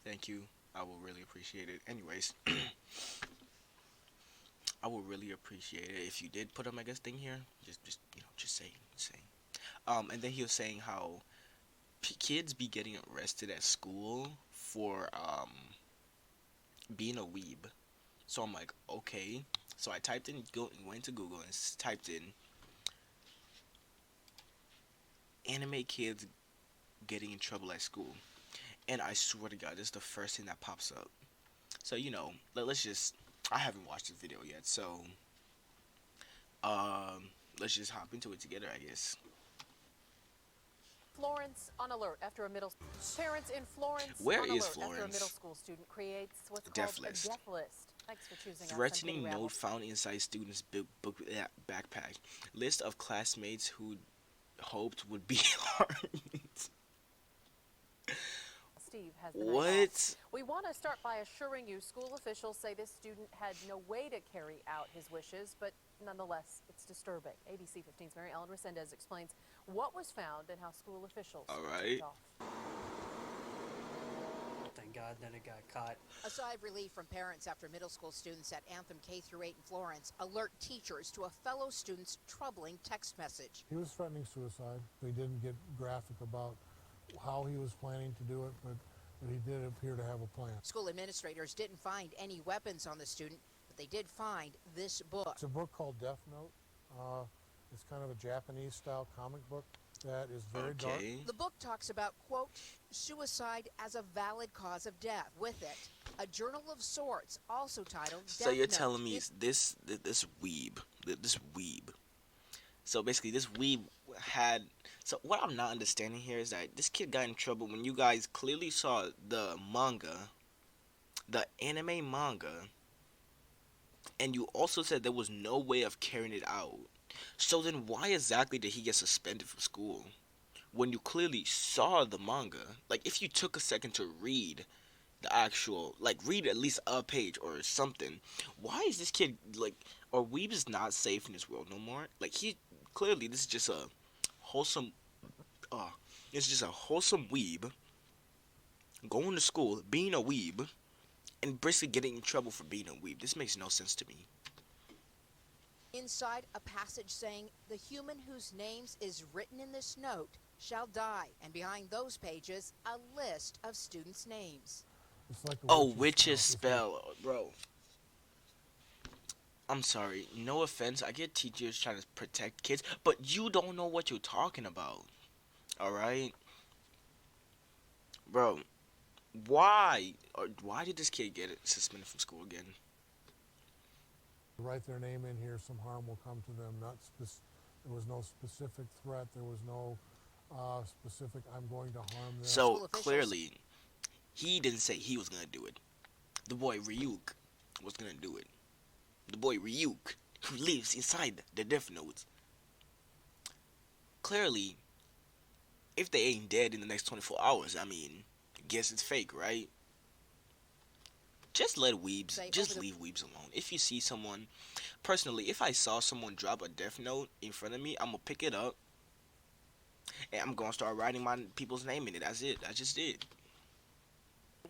Thank you. I will really appreciate it. Anyways, I would really appreciate it if you did put a mega thing here. Just just saying. And then he was saying how kids be getting arrested at school for being a weeb. So I'm like, okay. So I typed in, went to Google and typed in anime kids getting in trouble at school, and I swear to God, this is the first thing that pops up. So let's just. I haven't watched the video yet, so um, let's just hop into it together, I guess. Florence on alert after a middle parents in Florence Where on is alert after a middle Florence? school student creates what's called Death a list. death list. Thanks for choosing us. I'm Katie Threatening Rabel. note found inside student's backpack. List of classmates who hoped would be harmed. Steve has the night off. What? We want to start by assuring you school officials say this student had no way to carry out his wishes, but nonetheless, it's disturbing. ABC 15's Mary Ellen Resendez explains what was found and how school officials All tipped right. off. Thank God then it got caught. A sigh of relief from parents after middle school students at Anthem K through 8 in Florence alert teachers to a fellow student's troubling text message. He was threatening suicide. They didn't get graphic about how he was planning to do it, but he did appear to have a plan. School administrators didn't find any weapons on the student, but they did find this book. It's a book called Death Note. It's kind of a Japanese-style comic book that is very dark. Okay. The book talks about, quote, suicide as a valid cause of death. With it, a journal of sorts, also titled So Death you're Note. telling me this weeb. So basically, this weeb had. So what I'm not understanding here is that this kid got in trouble when you guys clearly saw the manga, the anime manga, and you also said there was no way of carrying it out. So then why exactly did he get suspended from school? When you clearly saw the manga, like if you took a second to read the actual, like read at least a page or something, why is this kid like, or Weebs is not safe in this world no more? Like he clearly this is just a wholesome, uh, it's just a wholesome weeb going to school, being a weeb, and basically getting in trouble for being a weeb. This makes no sense to me. Inside, a passage saying, the human whose names is written in this note shall die. And behind those pages, a list of students' names. It's like a Oh, witch's witch's spell. spell, bro. I'm sorry. No offense. I get teachers trying to protect kids, but you don't know what you're talking about. All right, bro. Why? Or why did this kid get it suspended from school again? Write their name in here, some harm will come to them. There was no specific threat. There was no specific, I'm going to harm them. So School officials- clearly, he didn't say he was gonna do it. The boy Ryuk was gonna do it. The boy Ryuk, who lives inside the Death Note. Clearly, if they ain't dead in the next 24 hours, I mean, guess it's fake, right? Just let Weebs, Say just over the- leave Weebs alone. If you see someone, personally, if I saw someone drop a Death Note in front of me, I'm gonna pick it up and I'm gonna start writing my people's name in it. That's it. That's just it.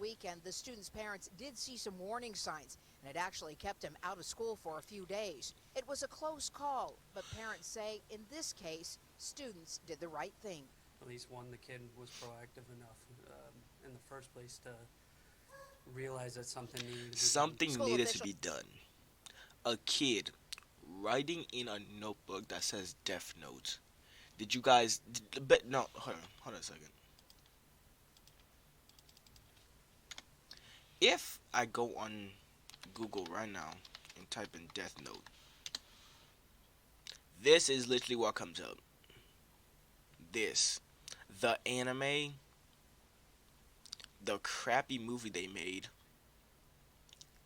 Weekend, the students' parents did see some warning signs, and it actually kept him out of school for a few days. It was a close call, but parents say in this case, students did the right thing. At least one, the kid was proactive enough in the first place to realize that something needed to be done. Something School needed to official- be done. A kid writing in a notebook that says Death Note. Did you guys? But no, hold on a second. If I go on Google right now and type in Death Note, this is literally what comes up. This, the anime, the crappy movie they made,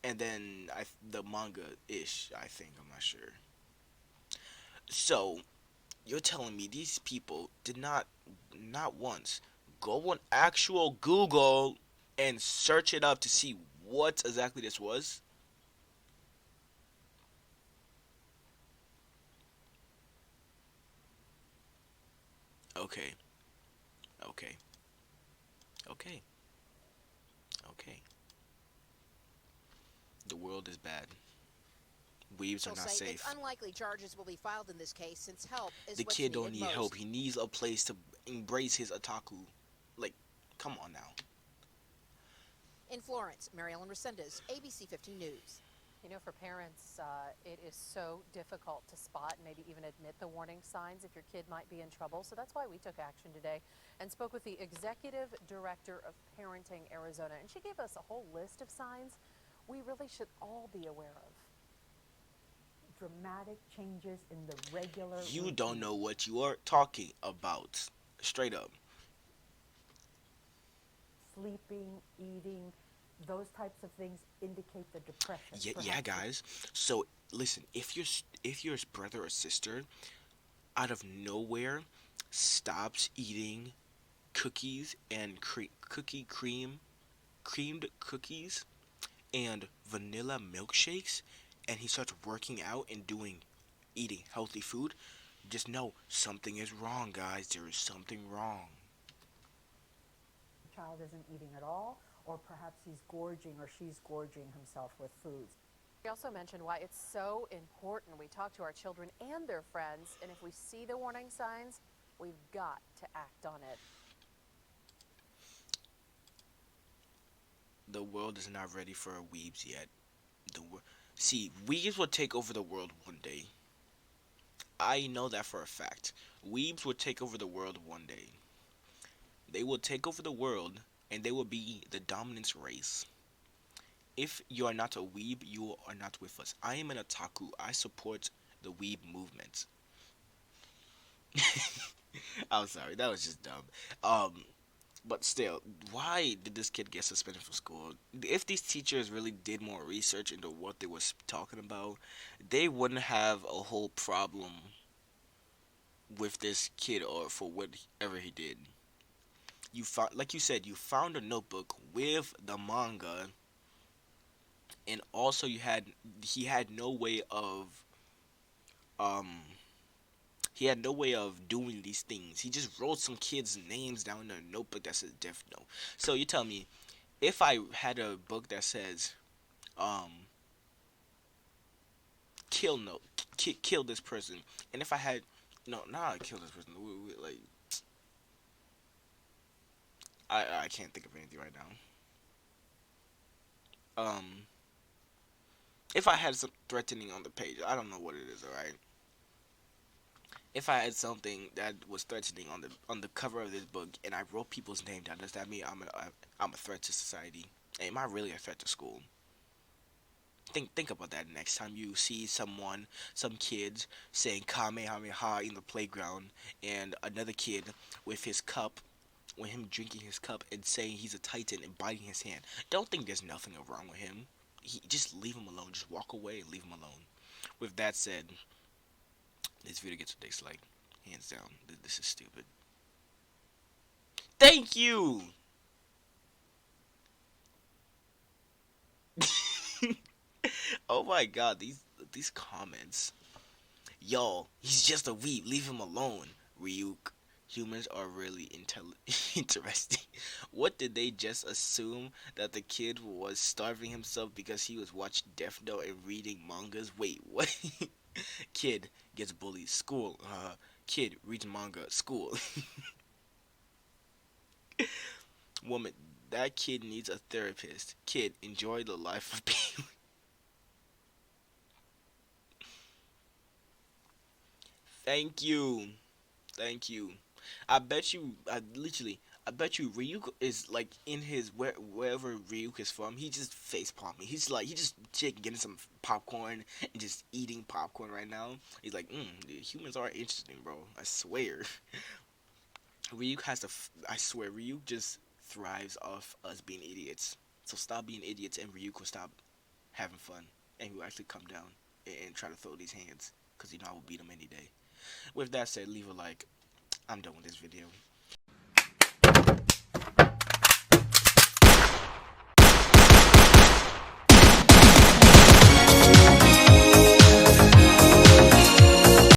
and then the manga ish. I think I'm not sure. So you're telling me these people did not once go on actual Google and search it up to see what exactly this was? Okay. Okay. Okay. Okay. world is bad. Weebs are Officials not say it's safe. unlikely charges will be filed in this case since help is The what's kid don't needed need help. most. He needs a place to embrace his otaku. Like, come on now. In Florence, Mary Ellen Resendez, ABC 15 News. You know, for parents, it is so difficult to spot and maybe even admit the warning signs if your kid might be in trouble. So that's why we took action today and spoke with the executive director of Parenting Arizona. And she gave us a whole list of signs we really should all be aware of. Dramatic changes in the regular You routine. don't know what you are talking about. Straight up. Sleeping, eating, those types of things indicate the depression. Yeah, guys. So listen, if your brother or sister out of nowhere stops eating cookies and creamed cookies and vanilla milkshakes, and he starts working out and eating healthy food, just know something is wrong, guys. There is something wrong. The child isn't eating at all, or perhaps he's gorging or she's gorging himself with foods. We also mentioned why it's so important we talk to our children and their friends, and if we see the warning signs, we've got to act on it. The world is not ready for weebs yet. See, weebs will take over the world one day. I know that for a fact. Weebs will take over the world one day. They will take over the world, and they will be the dominance race. If you are not a weeb, you are not with us. I am an otaku. I support the weeb movement. I'm sorry, that was just dumb. But still, why did this kid get suspended from school? If these teachers really did more research into what they was talking about, they wouldn't have a whole problem with this kid or for whatever he did. You found, like you said, you found a notebook with the manga, and also he had no way of um he had no way of doing these things. He just wrote some kids' names down in a notebook that says Death Note. So you tell me, if I had a book that says um kill no kill this person, and if I had no not kill this person, like I can't think of anything right now. If I had some threatening on the page, I don't know what it is. All right. If I had something that was threatening on the cover of this book, and I wrote people's name down, does that mean I'm a threat to society? Am I really a threat to school? Think about that next time you see some kids saying Kamehameha in the playground, and another kid with his cup, with him drinking his cup and saying he's a titan and biting his hand. Don't think there's nothing wrong with him. Just leave him alone. Just walk away and leave him alone. With that said, this video gets a dislike, hands down. This is stupid. Thank you. Oh my god, these comments. Yo, he's just a weeb. Leave him alone. Ryuk. Humans are really interesting. What did they just assume that the kid was starving himself because he was watching Death Note and reading mangas? Wait, what? Kid gets bullied. School. Kid reads manga. School. Woman. That kid needs a therapist. Kid, enjoy the life of being. Thank you. Thank you. I bet you Ryuk is like in his wherever Ryuk is from. He just face palming. He just getting some popcorn and just eating popcorn right now. He's like, the humans are interesting, bro. I swear. Ryuk I swear, Ryuk just thrives off us being idiots. So stop being idiots, and Ryuk will stop having fun, and he will actually come down and try to throw these hands, cause I will beat him any day. With that said, leave a like. I'm done with this video.